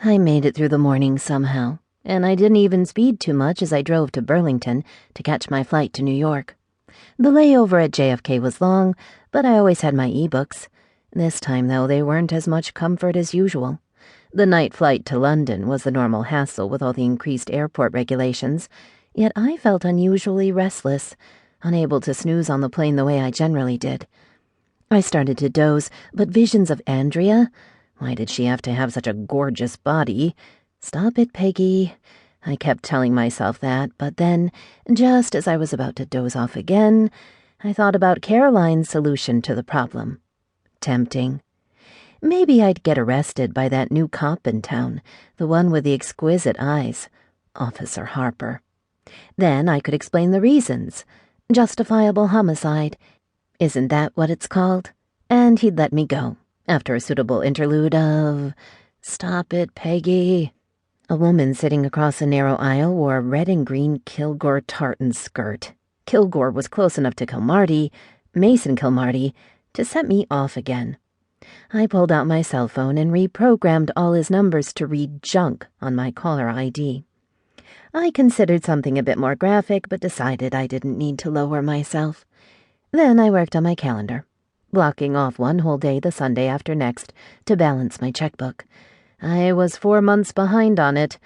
I made it through the morning somehow, and I didn't even speed too much as I drove to Burlington to catch my flight to New York. The layover at JFK was long, but I always had my ebooks. This time, though, they weren't as much comfort as usual. The night flight to London was the normal hassle with all the increased airport regulations, yet I felt unusually restless, unable to snooze on the plane the way I generally did. I started to doze, but visions of Andrea— why did she have to have such a gorgeous body? Stop it, Peggy. I kept telling myself that, but then, just as I was about to doze off again, I thought about Caroline's solution to the problem. Tempting. Maybe I'd get arrested by that new cop in town, the one with the exquisite eyes, Officer Harper. Then I could explain the reasons. Justifiable homicide. Isn't that what it's called? And he'd let me go, after a suitable interlude of, "Stop it, Peggy." A woman sitting across a narrow aisle wore a red and green Kilgore tartan skirt. Kilgore was close enough to Kilmarty, Mason Kilmarty, to set me off again. I pulled out my cell phone and reprogrammed all his numbers to read junk on my caller ID. I considered something a bit more graphic, but decided I didn't need to lower myself. Then I worked on my calendar, blocking off one whole day the Sunday after next to balance my checkbook. I was 4 months behind on it.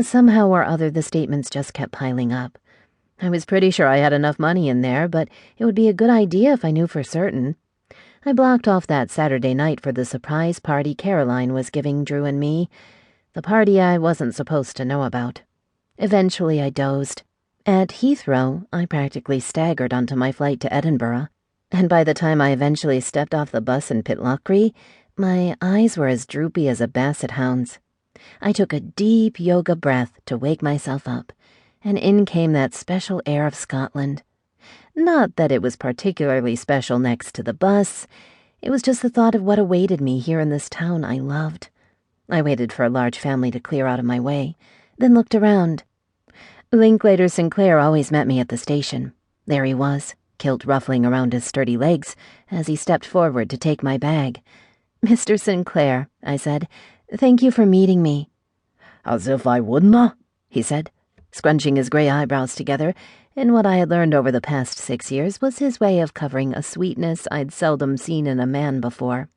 Somehow or other the statements just kept piling up. I was pretty sure I had enough money in there, but it would be a good idea if I knew for certain. I blocked off that Saturday night for the surprise party Caroline was giving Drew and me, the party I wasn't supposed to know about. Eventually I dozed. At Heathrow, I practically staggered onto my flight to Edinburgh, and by the time I eventually stepped off the bus in Pitlochry, my eyes were as droopy as a basset hound's. I took a deep yoga breath to wake myself up, and in came that special air of Scotland. Not that it was particularly special next to the bus. It was just the thought of what awaited me here in this town I loved. I waited for a large family to clear out of my way, then looked around. Linklater Sinclair always met me at the station. There he was, kilt ruffling around his sturdy legs, as he stepped forward to take my bag. "Mr. Sinclair," I said, "thank you for meeting me." "As if I wouldna," he said, scrunching his gray eyebrows together, and what I had learned over the past 6 years was his way of covering a sweetness I'd seldom seen in a man before.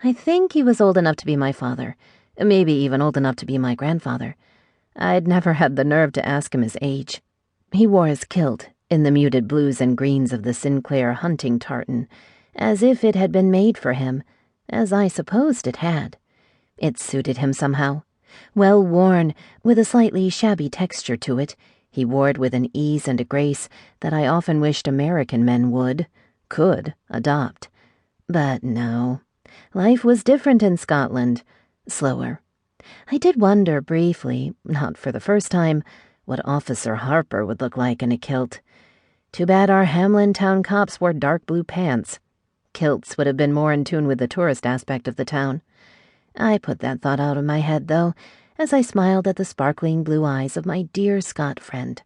I think he was old enough to be my father, maybe even old enough to be my grandfather. I'd never had the nerve to ask him his age. He wore his kilt in the muted blues and greens of the Sinclair hunting tartan, as if it had been made for him, as I supposed it had. It suited him somehow. Well worn, with a slightly shabby texture to it, he wore it with an ease and a grace that I often wished American men could adopt. But no, life was different in Scotland, slower. I did wonder briefly, not for the first time, what Officer Harper would look like in a kilt. Too bad our Hamlin town cops wore dark blue pants. Kilts would have been more in tune with the tourist aspect of the town. I put that thought out of my head, though, as I smiled at the sparkling blue eyes of my dear Scot friend.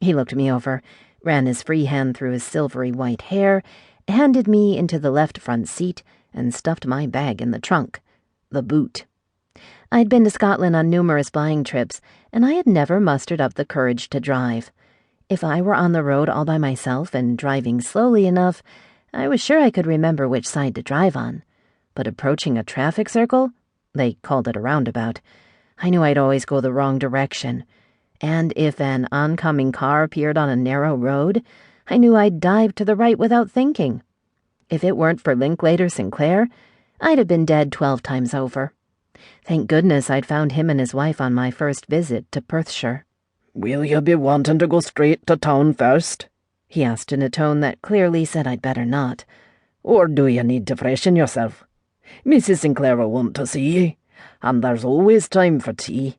He looked me over, ran his free hand through his silvery white hair, handed me into the left front seat, and stuffed my bag in the trunk, the boot. I'd been to Scotland on numerous buying trips, and I had never mustered up the courage to drive. If I were on the road all by myself and driving slowly enough, I was sure I could remember which side to drive on. But approaching a traffic circle, they called it a roundabout, I knew I'd always go the wrong direction. And if an oncoming car appeared on a narrow road, I knew I'd dive to the right without thinking. If it weren't for Linklater Sinclair, I'd have been dead 12 times over. Thank goodness I'd found him and his wife on my first visit to Perthshire. "Will you be wanting to go straight to town first?" he asked in a tone that clearly said I'd better not. "Or do you need to freshen yourself? Mrs. Sinclair will want to see ye, and there's always time for tea."